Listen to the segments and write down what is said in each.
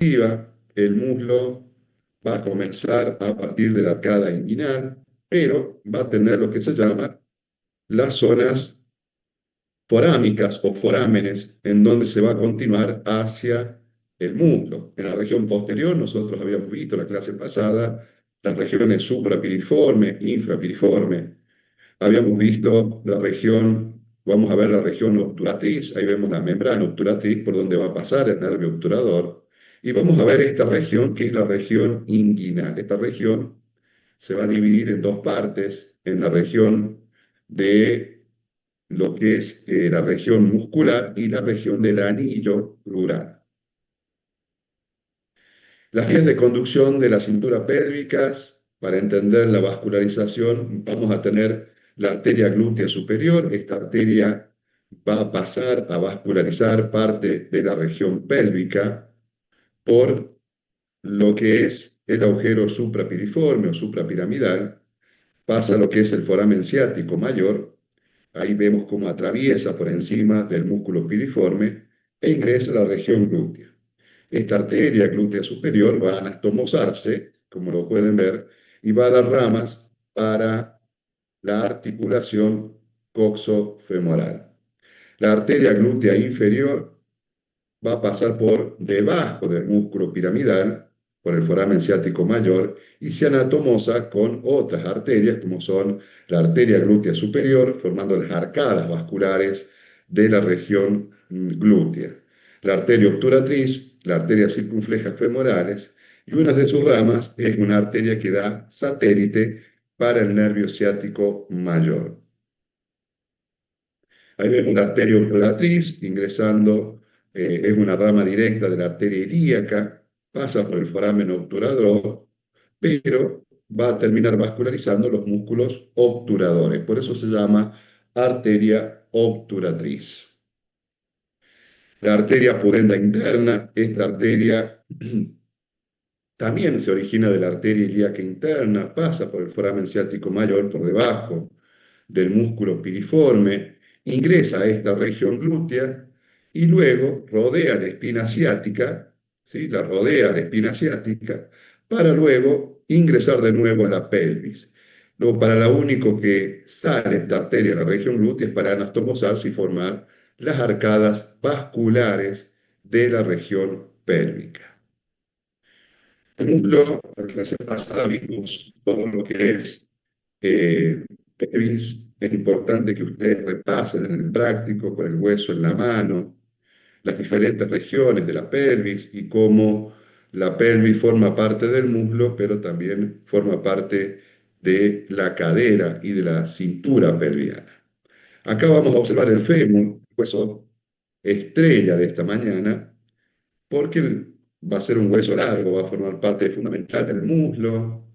el muslo va a comenzar a partir de la arcada inguinal, pero va a tener lo que se llama las zonas forámicas o forámenes, en donde se va a continuar hacia el muslo. En la región posterior, nosotros habíamos visto la clase pasada las regiones suprapiriforme, infrapiriforme. Habíamos visto la región, vamos a ver la región obturatriz, ahí vemos la membrana obturatriz por donde va a pasar el nervio obturador. Y vamos a ver esta región que es la región inguinal. Esta región se va a dividir en dos partes, en la región de lo que es la región muscular y la región del anillo crural. Las vías de conducción de la cintura pélvicas, para entender la vascularización, vamos a tener la arteria glútea superior. Esta arteria va a pasar a vascularizar parte de la región pélvica por lo que es el agujero suprapiriforme o suprapiramidal, pasa lo que es el foramen ciático mayor. Ahí vemos cómo atraviesa por encima del músculo piriforme e ingresa a la región glútea. Esta arteria glútea superior va a anastomosarse, como lo pueden ver, y va a dar ramas para la articulación coxofemoral. La arteria glútea inferior va a pasar por debajo del músculo piramidal, por el foramen ciático mayor, y se anatomosa con otras arterias, como son la arteria glútea superior, formando las arcadas vasculares de la región glútea, la arteria obturatriz, la arteria circunfleja femorales, y una de sus ramas es una arteria que da satélite para el nervio ciático mayor. Ahí vemos la arteria obturatriz ingresando, es una rama directa de la arteria ilíaca, pasa por el foramen obturador, pero va a terminar vascularizando los músculos obturadores. Por eso se llama arteria obturatriz. La arteria pudenda interna, esta arteria también se origina de la arteria ilíaca interna, pasa por el foramen ciático mayor por debajo del músculo piriforme, ingresa a esta región glútea y luego rodea la espina ciática, ¿sí? La rodea la espina ciática para luego ingresar de nuevo a la pelvis. Luego, para lo único que sale esta arteria de la región glútea es para anastomosarse y formar las arcadas vasculares de la región pélvica. Por ejemplo, la clase pasada vimos todo lo que es pelvis. Es importante que ustedes repasen en el práctico con el hueso en la mano, las diferentes regiones de la pelvis y cómo la pelvis forma parte del muslo, pero también forma parte de la cadera y de la cintura pelviana. Acá vamos a observar el fémur, el hueso estrella de esta mañana, porque va a ser un hueso largo, va a formar parte fundamental del muslo,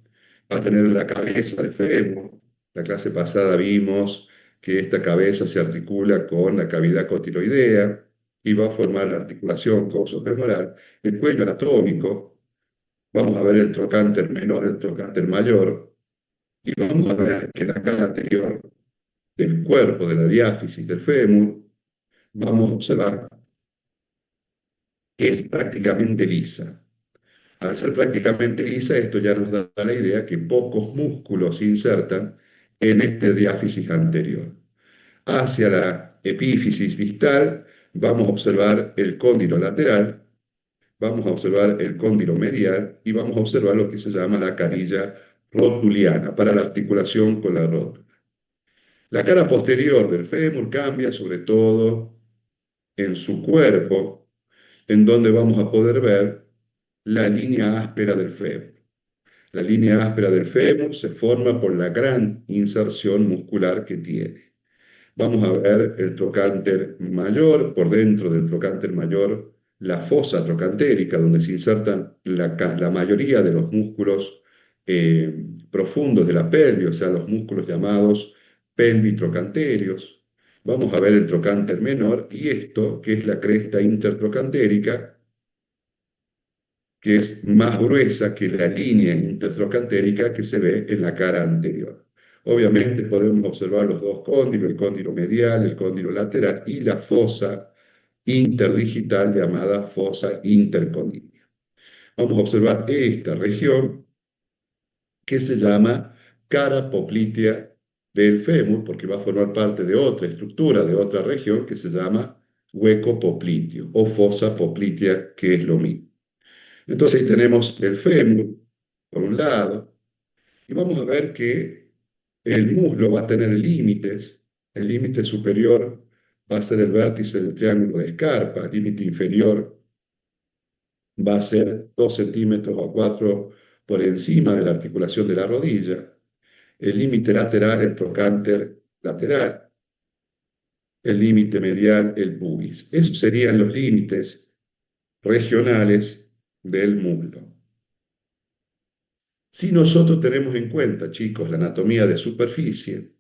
va a tener la cabeza del fémur. La clase pasada vimos que esta cabeza se articula con la cavidad cotiloidea y va a formar la articulación coxofemoral, el cuello anatómico. Vamos a ver el trocánter menor, el trocánter mayor, y vamos a ver que la cara anterior del cuerpo, de la diáfisis del fémur, vamos a observar que es prácticamente lisa. Al ser prácticamente lisa, esto ya nos da la idea que pocos músculos se insertan en este diáfisis anterior. Hacia la epífisis distal vamos a observar el cóndilo lateral, vamos a observar el cóndilo medial y vamos a observar lo que se llama la canilla rotuliana para la articulación con la rótula. La cara posterior del fémur cambia sobre todo en su cuerpo, en donde vamos a poder ver la línea áspera del fémur. La línea áspera del fémur se forma por la gran inserción muscular que tiene. Vamos a ver el trocánter mayor, por dentro del trocánter mayor, la fosa trocantérica, donde se insertan la mayoría de los músculos profundos de la pelvis, o sea, los músculos llamados pelvitrocanterios. Vamos a ver el trocánter menor y esto, que es la cresta intertrocantérica, que es más gruesa que la línea intertrocantérica que se ve en la cara anterior. Obviamente podemos observar los dos cóndilos, el cóndilo medial, el cóndilo lateral y la fosa interdigital llamada fosa intercondílea. Vamos a observar esta región que se llama cara poplitea del fémur, porque va a formar parte de otra estructura, de otra región que se llama hueco popliteo o fosa poplitea, que es lo mismo. Entonces ahí tenemos el fémur por un lado, y vamos a ver que el muslo va a tener límites. El límite superior va a ser el vértice del triángulo de Scarpa, el límite inferior va a ser 2 centímetros o 4 por encima de la articulación de la rodilla. El límite lateral, el trocánter lateral. El límite medial, el pubis. Esos serían los límites regionales del muslo. Si nosotros tenemos en cuenta, chicos, la anatomía de superficie,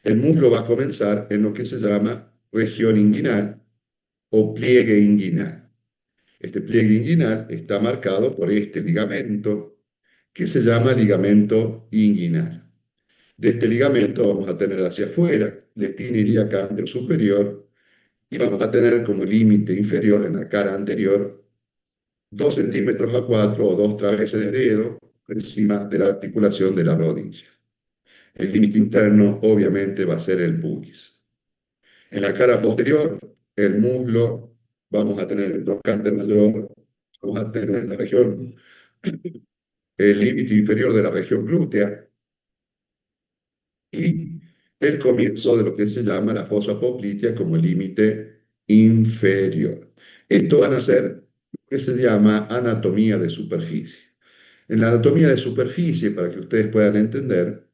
el muslo va a comenzar en lo que se llama región inguinal o pliegue inguinal. Este pliegue inguinal está marcado por este ligamento que se llama ligamento inguinal. De este ligamento vamos a tener hacia afuera la espina ilíaca superior y vamos a tener como límite inferior en la cara anterior 2 centímetros a 4 o 2 traveses de dedo encima de la articulación de la rodilla. El límite interno obviamente va a ser el pubis. En la cara posterior, el muslo, vamos a tener el trocánter mayor, vamos a tener la región, el límite inferior de la región glútea y el comienzo de lo que se llama la fosa poplitea como límite inferior. Esto van a ser lo que se llama anatomía de superficie. En la anatomía de superficie, para que ustedes puedan entender,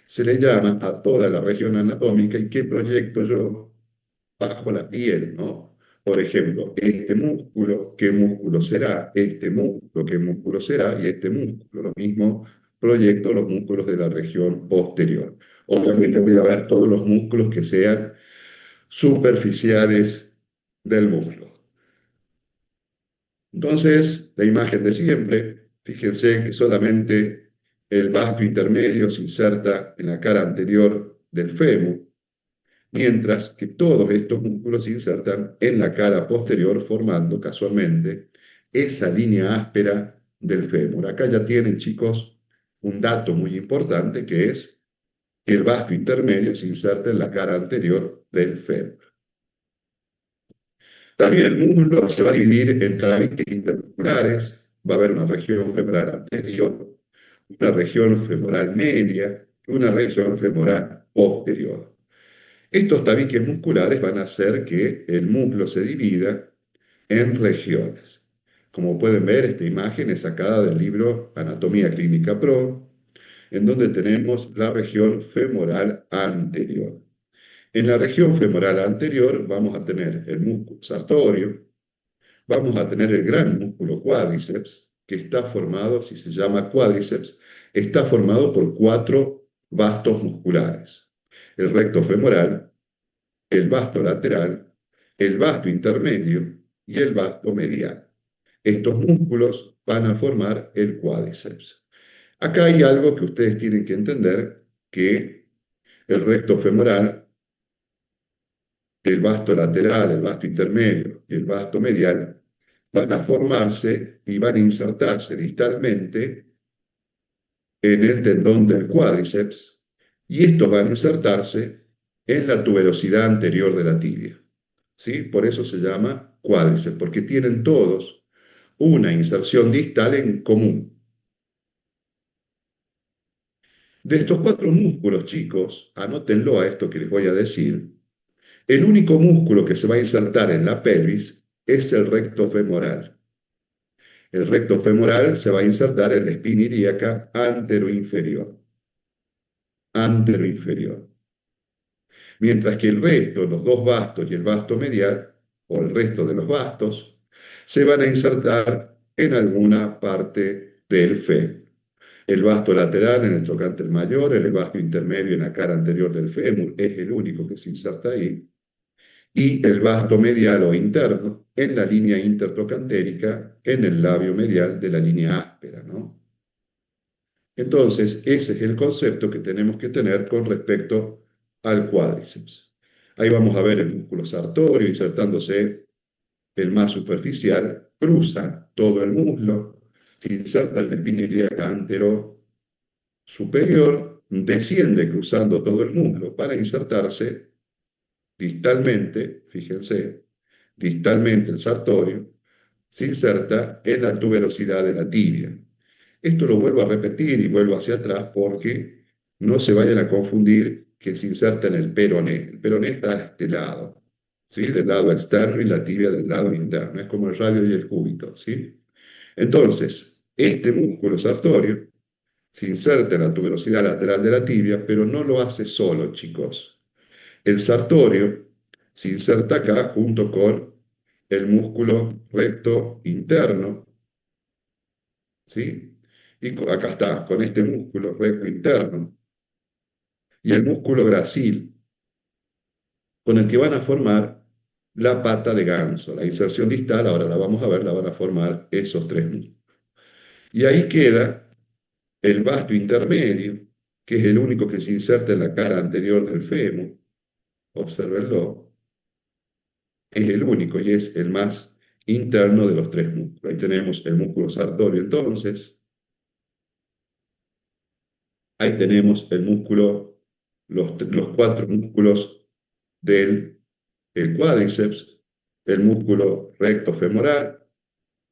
se le llama a toda la región anatómica y qué proyecto yo bajo la piel, ¿no? Por ejemplo, este músculo, ¿qué músculo será? Este músculo, ¿qué músculo será? Y este músculo, lo mismo proyecto los músculos de la región posterior. Obviamente voy a ver todos los músculos que sean superficiales del muslo. Entonces, la imagen de siempre, fíjense que solamente el vasto intermedio se inserta en la cara anterior del fémur, mientras que todos estos músculos se insertan en la cara posterior formando casualmente esa línea áspera del fémur. Acá ya tienen, chicos, un dato muy importante que es que el vasto intermedio se inserta en la cara anterior del fémur. También el muslo se va a dividir en tabiques intermusculares, va a haber una región femoral anterior, una región femoral media y una región femoral posterior. Estos tabiques musculares van a hacer que el muslo se divida en regiones. Como pueden ver, esta imagen es sacada del libro Anatomía Clínica Pro, en donde tenemos la región femoral anterior. En la región femoral anterior vamos a tener el músculo sartorio, vamos a tener el gran músculo cuádriceps, que está formado, si se llama cuádriceps, está formado por 4 vastos musculares. El recto femoral, el vasto lateral, el vasto intermedio y el vasto medial. Estos músculos van a formar el cuádriceps. Acá hay algo que ustedes tienen que entender, que el recto femoral, el vasto lateral, el vasto intermedio y el vasto medial van a formarse y van a insertarse distalmente en el tendón del cuádriceps y estos van a insertarse en la tuberosidad anterior de la tibia. ¿Sí? Por eso se llama cuádriceps, porque tienen todos una inserción distal en común. De estos 4 músculos, chicos, anótenlo a esto que les voy a decir, el único músculo que se va a insertar en la pelvis es el recto femoral. El recto femoral se va a insertar en la espina ilíaca anteroinferior. Anteroinferior. Mientras que el resto, los 2 vastos y el vasto medial, o el resto de los vastos, se van a insertar en alguna parte del fémur. El vasto lateral en el trocánter mayor, el vasto intermedio en la cara anterior del fémur, es el único que se inserta ahí, y el vasto medial o interno en la línea intertrocantérica, en el labio medial de la línea áspera, ¿no? Entonces, ese es el concepto que tenemos que tener con respecto al cuádriceps. Ahí vamos a ver el músculo sartorio insertándose, el más superficial, cruza todo el muslo, se inserta en la espina ilíaca antero superior, desciende cruzando todo el muslo para insertarse distalmente, fíjense, distalmente el sartorio, se inserta en la tuberosidad de la tibia. Esto lo vuelvo a repetir y vuelvo hacia atrás porque no se vayan a confundir que se inserta en el peroné. El peroné está a este lado, ¿sí? Del lado externo y la tibia del lado interno. Es como el radio y el cúbito, ¿sí? Entonces, este músculo sartorio se inserta en la tuberosidad lateral de la tibia, pero no lo hace solo, chicos. El sartorio se inserta acá junto con el músculo recto interno, ¿sí? Y acá está, con este músculo recto interno y el músculo gracil, con el que van a formar la pata de ganso. La inserción distal, ahora la vamos a ver, la van a formar esos tres músculos. Y ahí queda el vasto intermedio, que es el único que se inserta en la cara anterior del fémur. Obsérvenlo, es el único y es el más interno de los tres músculos. Ahí tenemos el músculo sartorio entonces, ahí tenemos el músculo, los cuatro músculos del el cuádriceps, el músculo recto femoral,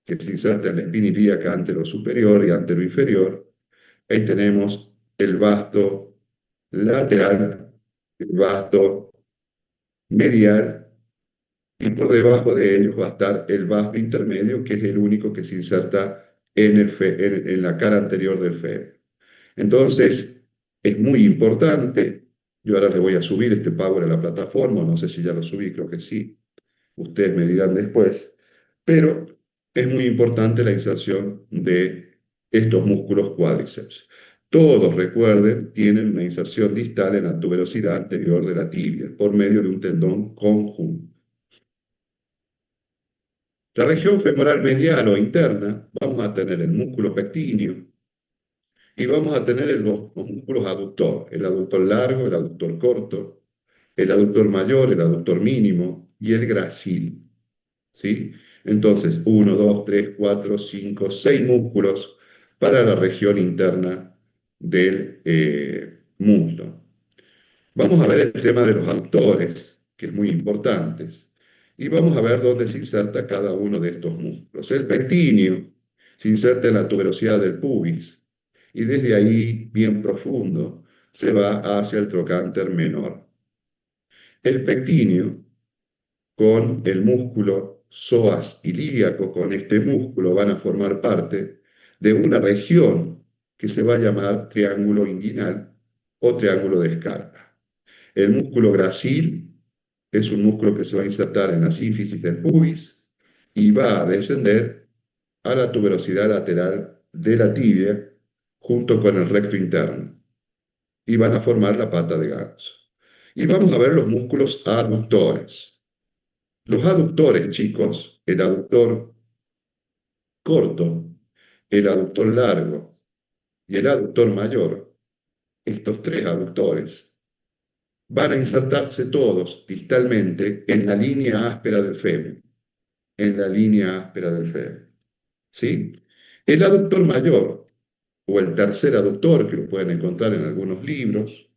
que se inserta en la espina ilíaca antero-superior y antero-inferior. Ahí tenemos el vasto lateral, el vasto medial, y por debajo de ellos va a estar el vasto intermedio, que es el único que se inserta en la cara anterior del fémur. Entonces, es muy importante. Yo ahora le voy a subir este power a la plataforma, no sé si ya lo subí, creo que sí. Ustedes me dirán después, pero es muy importante la inserción de estos músculos cuádriceps. Todos, recuerden, tienen una inserción distal en la tuberosidad anterior de la tibia por medio de un tendón conjunto. La región femoral medial o interna, vamos a tener el músculo pectíneo y vamos a tener los músculos aductor, el aductor largo, el aductor corto, el aductor mayor, el aductor mínimo y el gracil. ¿Sí? Entonces, uno, 2, 3, 4, 5, 6 músculos para la región interna del muslo. Vamos a ver el tema de los aductores, que es muy importante, y vamos a ver dónde se inserta cada uno de estos músculos. El pectíneo se inserta en la tuberosidad del pubis y desde ahí, bien profundo, se va hacia el trocánter menor. El pectíneo con el músculo psoas ilíaco, con este músculo van a formar parte de una región que se va a llamar triángulo inguinal o triángulo de Scarpa. El músculo gracil es un músculo que se va a insertar en la sínfisis del pubis y va a descender a la tuberosidad lateral de la tibia junto con el recto interno y van a formar la pata de ganso. Y vamos a ver los músculos aductores. Los aductores, chicos, el aductor corto, el aductor largo y el aductor mayor, estos tres aductores, van a insertarse todos distalmente en la línea áspera del fémur, en la línea áspera del fémur. ¿Sí? El aductor mayor, o el tercer aductor, que lo pueden encontrar en algunos libros,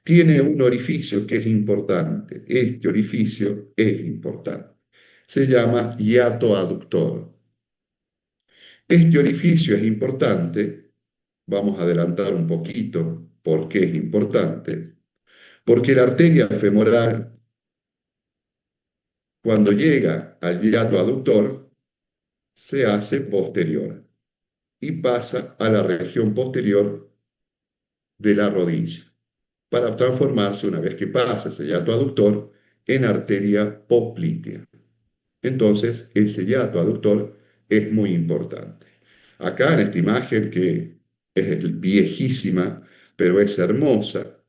tiene un orificio que es importante. Este orificio es importante. Se llama hiato aductor. Este orificio es importante, vamos a adelantar un poquito por qué es importante, porque la arteria femoral, cuando llega al hiato aductor, se hace posterior y pasa a la región posterior de la rodilla, para transformarse, una vez que pasa ese hiato aductor, en arteria poplitea. Entonces, ese hiato aductor es muy importante. Acá en esta imagen, que es viejísima, pero es hermosa,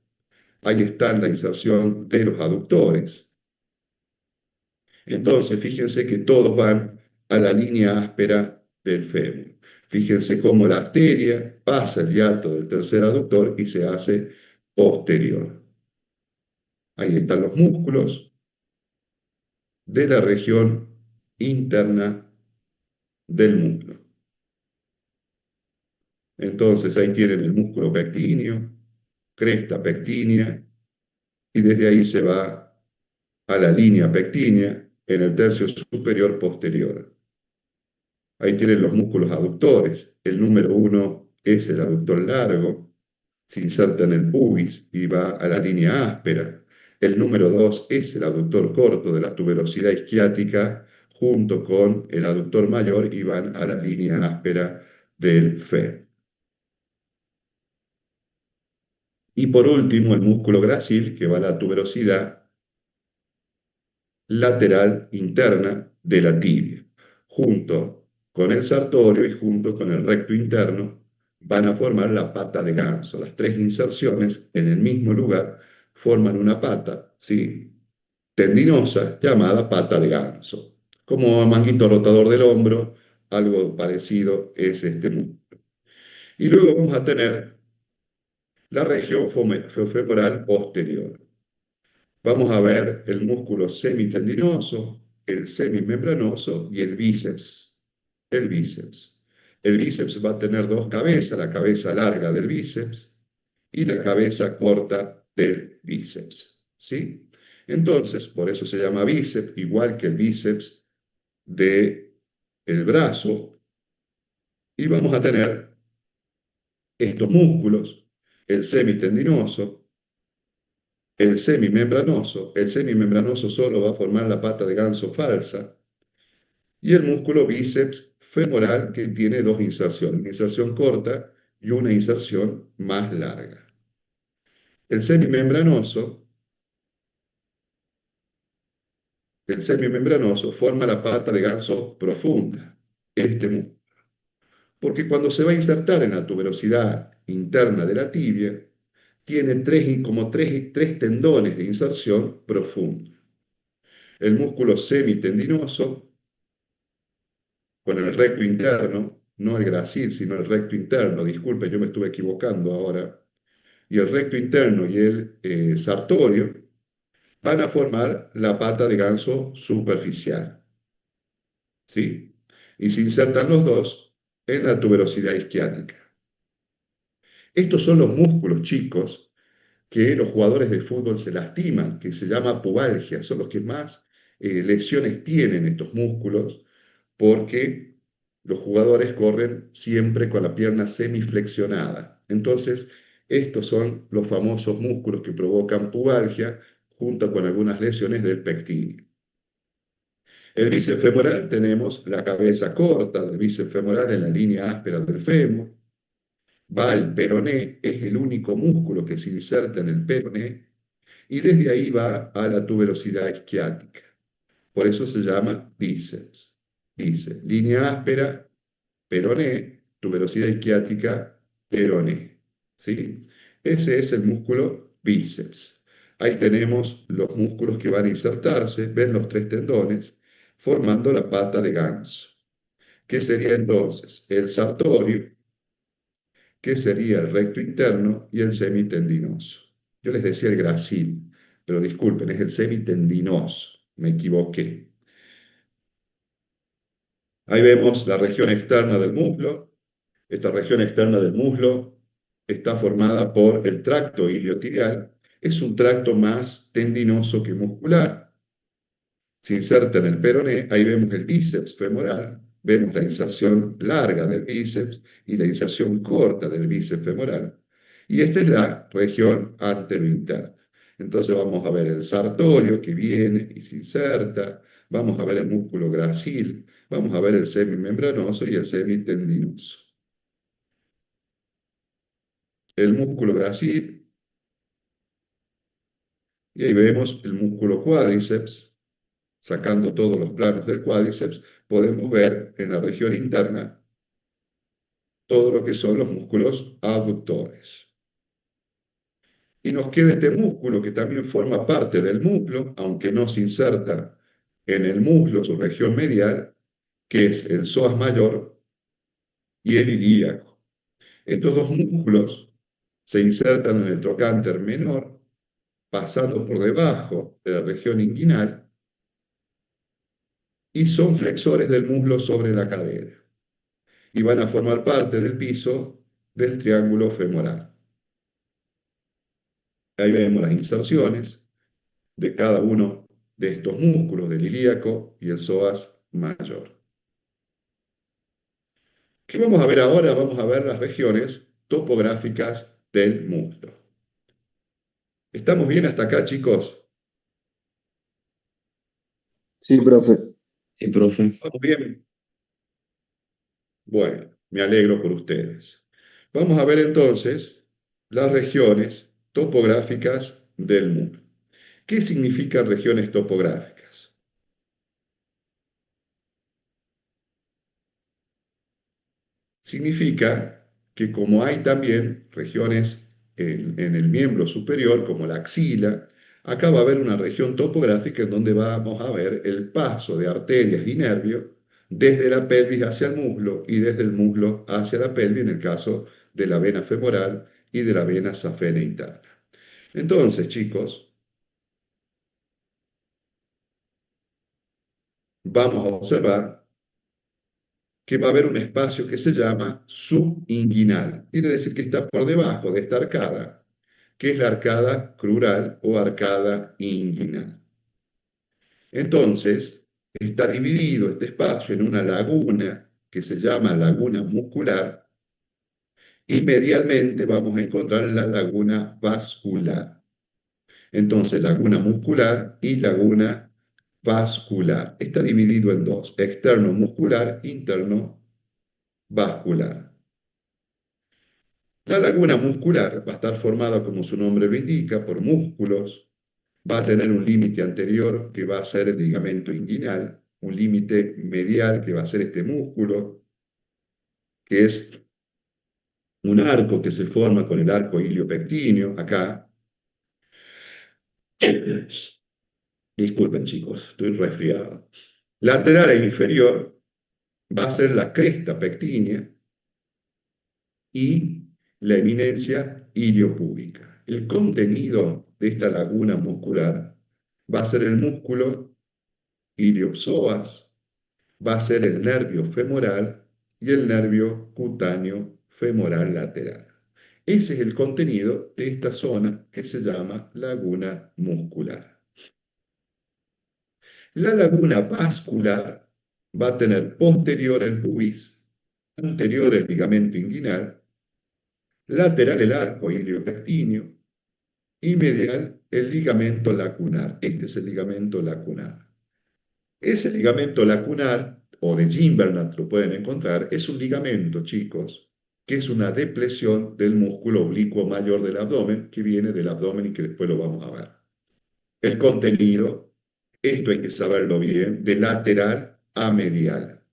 ahí está la inserción de los aductores. Entonces, fíjense que todos van a la línea áspera del fémur. Fíjense cómo la arteria pasa el hiato del tercer aductor y se hace posterior. Ahí están los músculos de la región interna del muslo. Entonces ahí tienen el músculo pectíneo, cresta pectínea, y desde ahí se va a la línea pectínea en el tercio superior posterior. Ahí tienen los músculos aductores. El número uno es el aductor largo, se inserta en el pubis y va a la línea áspera. El número dos es el aductor corto de la tuberosidad isquiática junto con el aductor mayor y van a la línea áspera del fémur. Y por último, el músculo gracil, que va a la tuberosidad lateral interna de la tibia. Junto con el sartorio y junto con el recto interno van a formar la pata de ganso. Las tres inserciones en el mismo lugar forman una pata, ¿sí?, tendinosa llamada pata de ganso. Como manguito rotador del hombro, algo parecido es este músculo. Y luego vamos a tener la región femoral posterior. Vamos a ver el músculo semitendinoso, el semimembranoso y el bíceps. El bíceps. El bíceps va a tener dos cabezas, la cabeza larga del bíceps y la cabeza corta del bíceps. ¿Sí? Entonces, por eso se llama bíceps, igual que el bíceps del brazo. Y vamos a tener estos músculos, el semitendinoso, el semimembranoso solo va a formar la pata de ganso falsa, y el músculo bíceps femoral que tiene dos inserciones, una inserción corta y una inserción más larga. El semimembranoso, el semimembranoso forma la pata de ganso profunda, este músculo, porque cuando se va a insertar en la tuberosidad interna de la tibia, tiene tres tendones de inserción profunda. El músculo semitendinoso con el recto interno, no el gracil, sino el recto interno, disculpe, yo me estuve equivocando ahora, y el recto interno y el sartorio van a formar la pata de ganso superficial, ¿sí? Y se insertan los dos en la tuberosidad isquiática. Estos son los músculos, chicos, que los jugadores de fútbol se lastiman, que se llama pubalgia, son los que más lesiones tienen estos músculos, porque los jugadores corren siempre con la pierna semiflexionada. Entonces, estos son los famosos músculos que provocan pubalgia junto con algunas lesiones del pectíneo. El bíceps femoral tenemos la cabeza corta del bíceps femoral en la línea áspera del fémur. Va al peroné, es el único músculo que se inserta en el peroné, y desde ahí va a la tuberosidad isquiática. Por eso se llama bíceps. Bíceps, línea áspera, peroné, tuberosidad isquiática, peroné. ¿Sí? Ese es el músculo bíceps. Ahí tenemos los músculos que van a insertarse, ven los tres tendones, formando la pata de ganso. ¿Qué sería entonces? El sartorio, que sería el recto interno, y el semitendinoso. Yo les decía el gracil, pero disculpen, es el semitendinoso, me equivoqué. Ahí vemos la región externa del muslo. Esta región externa del muslo está formada por el tracto iliotibial. Es un tracto más tendinoso que muscular. Se inserta en el peroné, ahí vemos el bíceps femoral, vemos la inserción larga del bíceps y la inserción corta del bíceps femoral. Y esta es la región anterointerna. Entonces vamos a ver el sartorio que viene y se inserta, vamos a ver el músculo gracil, vamos a ver el semimembranoso y el semitendinoso. El músculo gracil, y ahí vemos el músculo cuádriceps. Sacando todos los planos del cuádriceps, podemos ver en la región interna todo lo que son los músculos abductores. Y nos queda este músculo que también forma parte del muslo, aunque no se inserta en el muslo, su región medial, que es el psoas mayor y el ilíaco. Estos dos músculos se insertan en el trocánter menor, pasando por debajo de la región inguinal, y son flexores del muslo sobre la cadera, y van a formar parte del piso del triángulo femoral. Ahí vemos las inserciones de cada uno de estos músculos, del ilíaco y el psoas mayor. ¿Qué vamos a ver ahora? Vamos a ver las regiones topográficas del muslo. ¿Estamos bien hasta acá, chicos? Sí, profe. Sí, profe. ¿Vamos bien? Bueno, me alegro por ustedes. Vamos a ver entonces las regiones topográficas del muslo. ¿Qué significan regiones topográficas? Significa que como hay también regiones en el miembro superior, como la axila, acá va a haber una región topográfica en donde vamos a ver el paso de arterias y nervios desde la pelvis hacia el muslo y desde el muslo hacia la pelvis en el caso de la vena femoral y de la vena safena interna. Entonces, chicos, vamos a observar que va a haber un espacio que se llama subinguinal. Quiere decir que está por debajo de esta arcada, que es la arcada crural o arcada inguinal. Entonces, está dividido este espacio en una laguna que se llama laguna muscular y medialmente vamos a encontrar la laguna vascular. Entonces, laguna muscular y laguna vascular. Está dividido en dos, externo muscular, interno vascular. La laguna muscular va a estar formada, como su nombre lo indica, por músculos. Va a tener un límite anterior que va a ser el ligamento inguinal, un límite medial que va a ser este músculo, que es un arco que se forma con el arco iliopectíneo, acá. Disculpen chicos, estoy resfriado. Lateral e inferior va a ser la cresta pectínea y la eminencia iliopúbica. El contenido de esta laguna muscular va a ser el músculo iliopsoas, va a ser el nervio femoral y el nervio cutáneo femoral lateral. Ese es el contenido de esta zona que se llama laguna muscular. La laguna vascular va a tener posterior el pubis, anterior el ligamento inguinal, lateral el arco iliopectíneo y medial el ligamento lacunar. Este es el ligamento lacunar. Ese ligamento lacunar, o de Gimbernat lo pueden encontrar, es un ligamento, chicos, que es una depresión del músculo oblicuo mayor del abdomen, que viene del abdomen y que después lo vamos a ver. El contenido, esto hay que saberlo bien, de lateral a medial.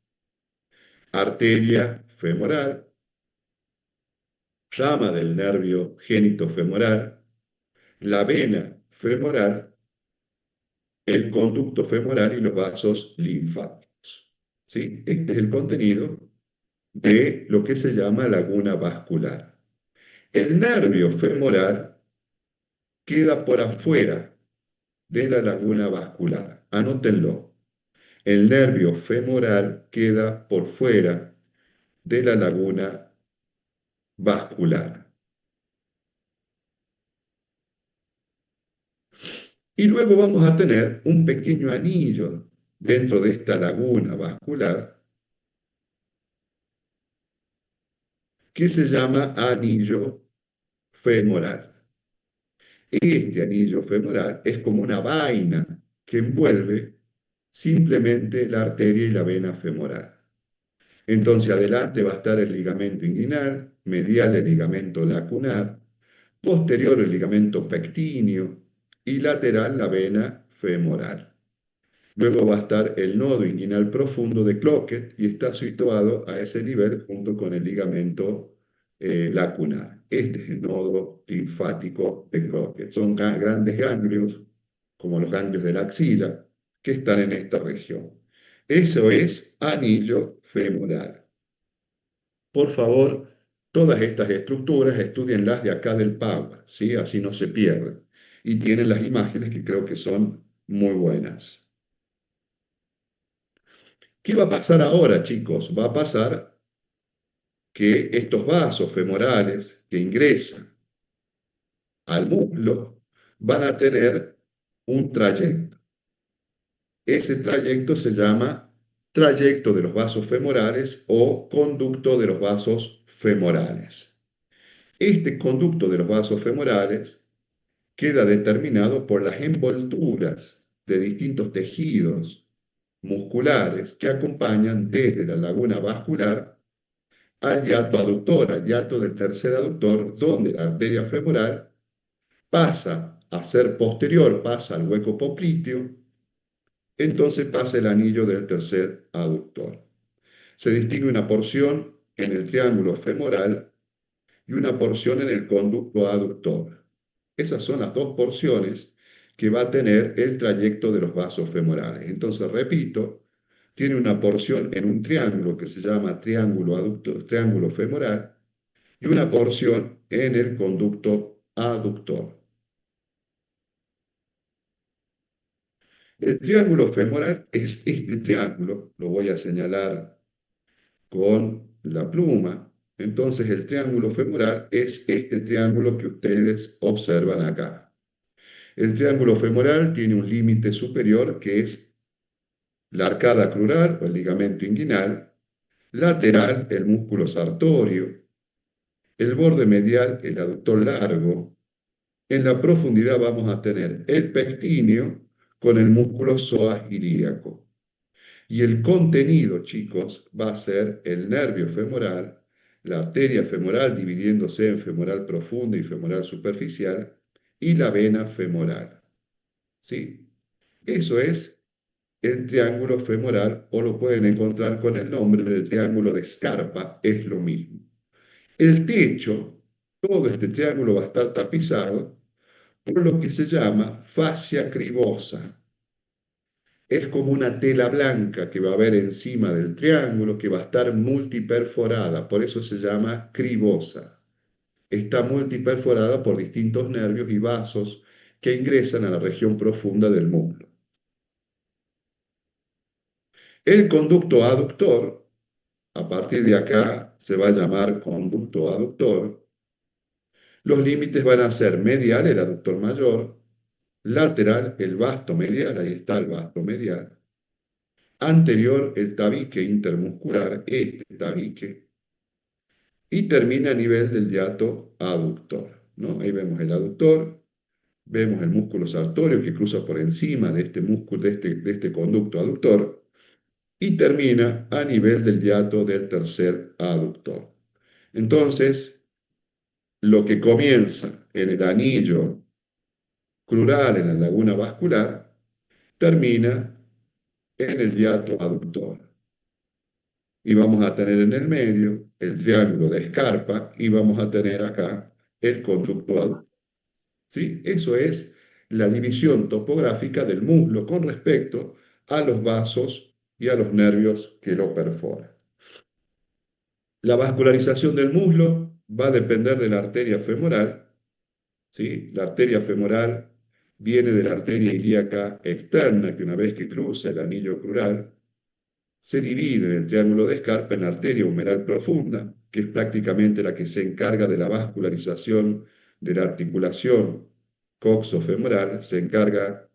Arteria femoral, rama del nervio genitofemoral, la vena femoral, el conducto femoral y los vasos linfáticos. ¿Sí? Este es el contenido de lo que se llama laguna vascular. El nervio femoral queda por afuera de la laguna vascular. Anótenlo. El nervio femoral queda por fuera de la laguna vascular. Y luego vamos a tener un pequeño anillo dentro de esta laguna vascular que se llama anillo femoral. Este anillo femoral es como una vaina que envuelve simplemente la arteria y la vena femoral. Entonces adelante va a estar el ligamento inguinal, medial el ligamento lacunar, posterior el ligamento pectíneo y lateral la vena femoral. Luego va a estar el nodo inguinal profundo de Cloquet y está situado a ese nivel junto con el ligamento lacunar. Este es el nodo linfático de Cloquet. Son grandes ganglios, como los ganglios de la axila, que están en esta región. Eso es anillo femoral. Por favor, todas estas estructuras estudienlas de acá del Power, ¿sí? Así no se pierden. Y tienen las imágenes que creo que son muy buenas. ¿Qué va a pasar ahora, chicos? Va a pasar que estos vasos femorales que ingresan al muslo van a tener un trayecto. Ese trayecto se llama trayecto de los vasos femorales o conducto de los vasos femorales. Este conducto de los vasos femorales queda determinado por las envolturas de distintos tejidos musculares que acompañan desde la laguna vascular al hiato aductor, al hiato del tercer aductor, donde la arteria femoral pasa a ser posterior, pasa al hueco popliteo, entonces pasa el anillo del tercer aductor. Se distingue una porción en el triángulo femoral y una porción en el conducto aductor. Esas son las dos porciones que va a tener el trayecto de los vasos femorales. Entonces, repito, tiene una porción en un triángulo que se llama triángulo aductor, triángulo femoral, y una porción en el conducto aductor. El triángulo femoral es este triángulo, lo voy a señalar con la pluma. Entonces el triángulo femoral es este triángulo que ustedes observan acá. El triángulo femoral tiene un límite superior que es la arcada crural o el ligamento inguinal, lateral el músculo sartorio, el borde medial el aductor largo. En la profundidad vamos a tener el pectíneo con el músculo psoas ilíaco. Y el contenido, chicos, va a ser el nervio femoral, la arteria femoral dividiéndose en femoral profunda y femoral superficial, y la vena femoral. ¿Sí? Eso es el triángulo femoral, o lo pueden encontrar con el nombre de triángulo de Scarpa, es lo mismo. El techo, todo este triángulo va a estar tapizado por lo que se llama fascia cribosa. Es como una tela blanca que va a haber encima del triángulo, que va a estar multiperforada, por eso se llama cribosa. Está multiperforada por distintos nervios y vasos que ingresan a la región profunda del muslo. El conducto aductor, a partir de acá se va a llamar conducto aductor. Los límites van a ser medial, el aductor mayor, lateral, el vasto medial, ahí está el vasto medial, anterior, el tabique intermuscular, este tabique, y termina a nivel del hiato aductor, ¿no? Ahí vemos el aductor, vemos el músculo sartorio que cruza por encima de este músculo, de este conducto aductor, y termina a nivel del hiato del tercer aductor. Entonces, lo que comienza en el anillo crural, en la laguna vascular, termina en el hiato aductor. Y vamos a tener en el medio el triángulo de Scarpa y vamos a tener acá el conducto aductor. ¿Sí? Eso es la división topográfica del muslo con respecto a los vasos y a los nervios que lo perforan. La vascularización del muslo va a depender de la arteria femoral. ¿Sí? La arteria femoral viene de la arteria ilíaca externa, que una vez que cruza el anillo crural, se divide en el triángulo de Scarpa en la arteria humeral profunda, que es prácticamente la que se encarga de la vascularización de la articulación coxofemoral, se encarga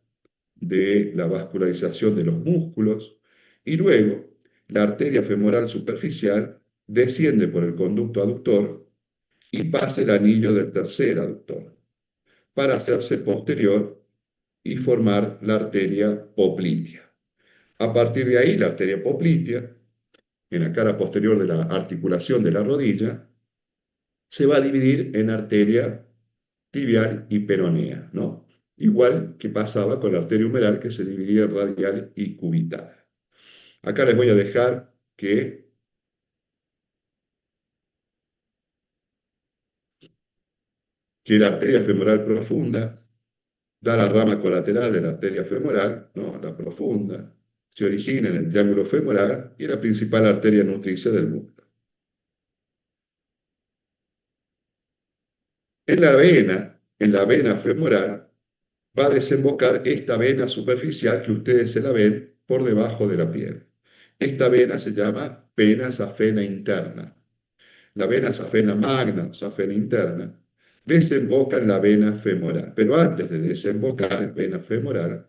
de la vascularización de los músculos, y luego la arteria femoral superficial desciende por el conducto aductor y pasa el anillo del tercer aductor, para hacerse posterior y formar la arteria poplitea. A partir de ahí, la arteria poplitea, en la cara posterior de la articulación de la rodilla, se va a dividir en arteria tibial y peronea, ¿no? Igual que pasaba con la arteria humeral que se dividía en radial y cubital. Acá les voy a dejar que la arteria femoral profunda da la rama colateral de la arteria femoral, ¿no? La profunda, se origina en el triángulo femoral y es la principal arteria nutricia del muslo. En la vena femoral, va a desembocar esta vena superficial que ustedes se la ven por debajo de la piel. Esta vena se llama vena safena interna. la vena safena magna o safena interna, desemboca en la vena femoral. Pero antes de desembocar en vena femoral,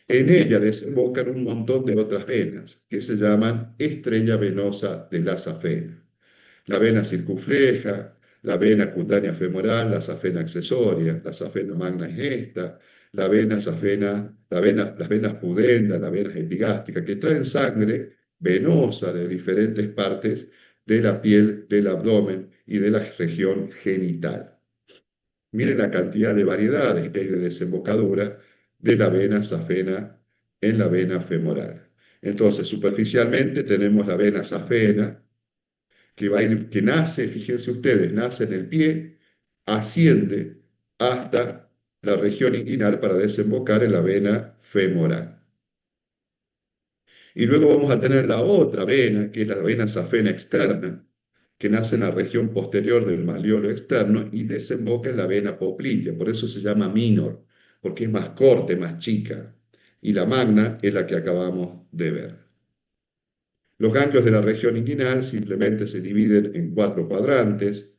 en ella desembocan un montón de otras venas que se llaman estrella venosa de la safena. La vena circunfleja, la vena cutánea femoral, la safena accesoria, la safena magna es esta, la vena safena, las venas pudenda, las venas epigásticas, que traen sangre venosa de diferentes partes de la piel, del abdomen y de la región genital. Miren la cantidad de variedades que hay de desembocadura de la vena safena en la vena femoral. Entonces, superficialmente tenemos la vena safena, que nace, fíjense ustedes, nace en el pie, asciende hasta la región inguinal para desembocar en la vena femoral. Y luego vamos a tener la otra vena, que es la vena safena externa, que nace en la región posterior del malleolo externo y desemboca en la vena poplitea. Por eso se llama minor, porque es más corta, más chica. Y la magna es la que acabamos de ver. Los ganglios de la región inguinal simplemente se dividen en 4 cuadrantes,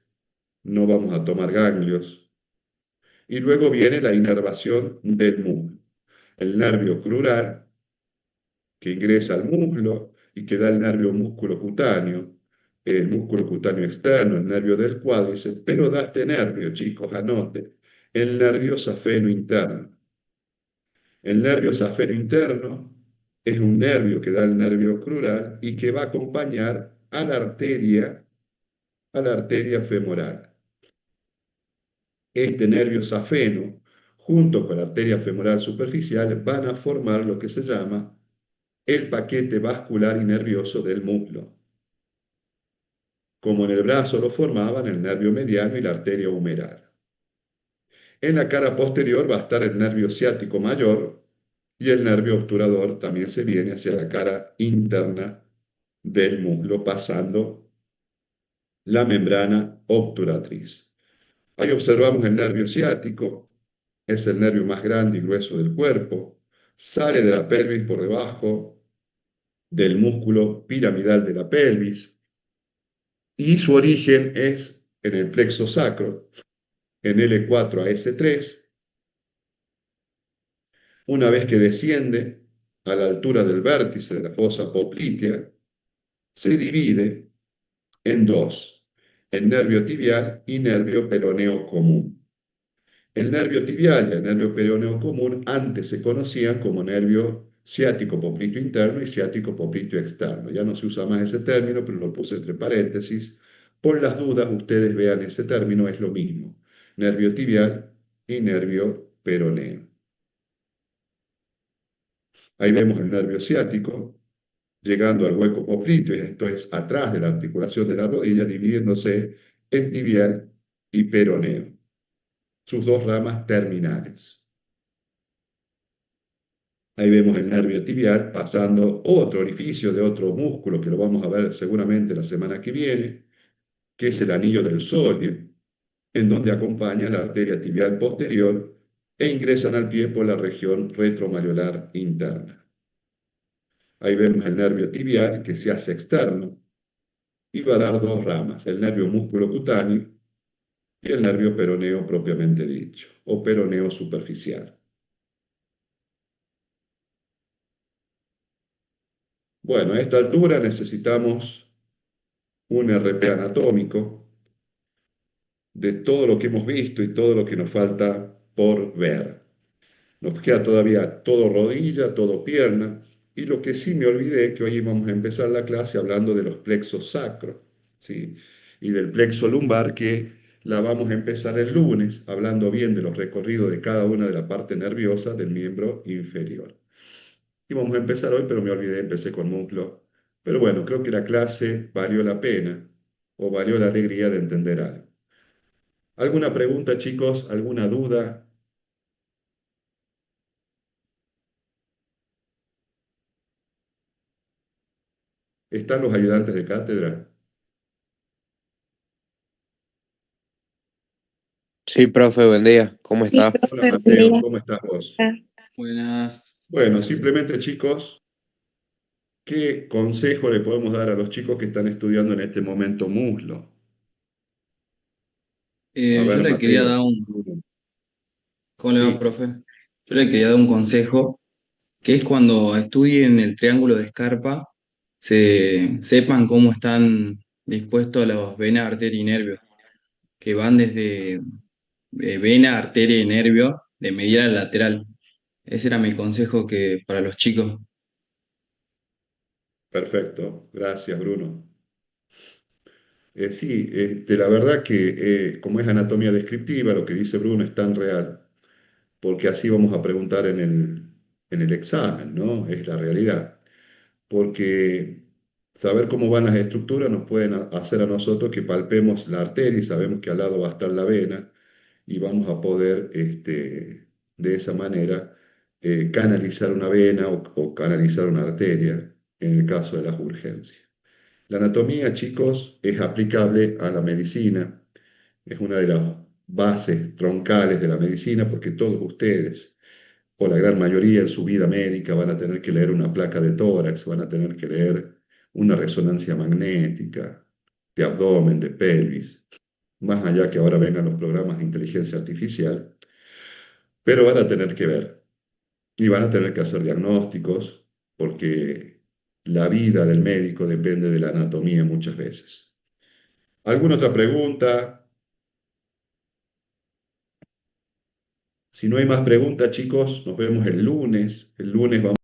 no vamos a tomar ganglios. Y luego viene la inervación del muslo. El nervio crural, que ingresa al muslo y que da el nervio músculo cutáneo, el músculo cutáneo externo, el nervio del cuádriceps, pero da este nervio, chicos, anoten, el nervio safeno interno. El nervio safeno interno es un nervio que da el nervio crural y que va a acompañar a la arteria femoral. Este nervio safeno, junto con la arteria femoral superficial, van a formar lo que se llama el paquete vascular y nervioso del muslo. Como en el brazo lo formaban el nervio mediano y la arteria humeral. En la cara posterior va a estar el nervio ciático mayor y el nervio obturador también se viene hacia la cara interna del muslo, pasando la membrana obturatriz. Ahí observamos el nervio ciático, es el nervio más grande y grueso del cuerpo, sale de la pelvis por debajo del músculo piramidal de la pelvis y su origen es en el plexo sacro, en L4 a S3. Una vez que desciende a la altura del vértice de la fosa poplitea, se divide en dos, el nervio tibial y nervio peroneo común. El nervio tibial y el nervio peroneo común antes se conocían como nervio ciático popliteo interno y ciático popliteo externo. Ya no se usa más ese término, pero lo puse entre paréntesis. Por las dudas, ustedes vean ese término, es lo mismo. Nervio tibial y nervio peroneo. Ahí vemos el nervio ciático llegando al hueco popliteo, esto es atrás de la articulación de la rodilla, dividiéndose en tibial y peroneo, sus dos ramas terminales. Ahí vemos el nervio tibial pasando otro orificio de otro músculo que lo vamos a ver seguramente la semana que viene, que es el anillo del sóleo, en donde acompaña la arteria tibial posterior e ingresan al pie por la región retromalleolar interna. Ahí vemos el nervio tibial que se hace externo y va a dar dos ramas, el nervio músculo cutáneo y el nervio peroneo propiamente dicho, o peroneo superficial. Bueno, a esta altura necesitamos un RP anatómico de todo lo que hemos visto y todo lo que nos falta por ver. Nos queda todavía todo rodilla, todo pierna, y lo que sí me olvidé, que hoy vamos a empezar la clase hablando de los plexos sacros, ¿sí? Y del plexo lumbar, que la vamos a empezar el lunes, hablando bien de los recorridos de cada una de las partes nerviosas del miembro inferior. Y vamos a empezar hoy, pero me olvidé, empecé con muslo. Pero bueno, creo que la clase valió la pena, o valió la alegría de entender algo. ¿Alguna pregunta, chicos? ¿Alguna duda? ¿Están los ayudantes de cátedra? Sí, profe, buen día. ¿Cómo Sí, está? Hola profe, buen Mateo, día. ¿cómo estás vos? Buenas. Bueno, simplemente chicos, ¿Qué consejo le podemos dar a los chicos que están estudiando en este momento muslo? A Yo ver, le quería Mateo. dar un, ¿cómo le va, Sí, profe? Yo le quería dar un consejo, que es cuando estudien el triángulo de Scarpa, sepan cómo están dispuestos las venas, arteria y nervios, que van desde vena, arteria y nervio, de medial a lateral. Ese era mi consejo que, para los chicos. perfecto. Gracias, Bruno. Sí, la verdad que como es anatomía descriptiva, lo que dice Bruno es tan real, porque así vamos a preguntar en el examen, ¿no? Es la realidad. Porque saber cómo van las estructuras nos pueden hacer a nosotros que palpemos la arteria y sabemos que al lado va a estar la vena y vamos a poder de esa manera canalizar una vena o canalizar una arteria en el caso de las urgencias. La anatomía, chicos, es aplicable a la medicina, es una de las bases troncales de la medicina porque todos ustedes, o la gran mayoría en su vida médica, van a tener que leer una placa de tórax, van a tener que leer una resonancia magnética de abdomen, de pelvis, más allá que ahora vengan los programas de inteligencia artificial, pero van a tener que ver y van a tener que hacer diagnósticos porque la vida del médico depende de la anatomía muchas veces. ¿Alguna otra pregunta? Si no hay más preguntas, chicos, nos vemos el lunes. El lunes vamos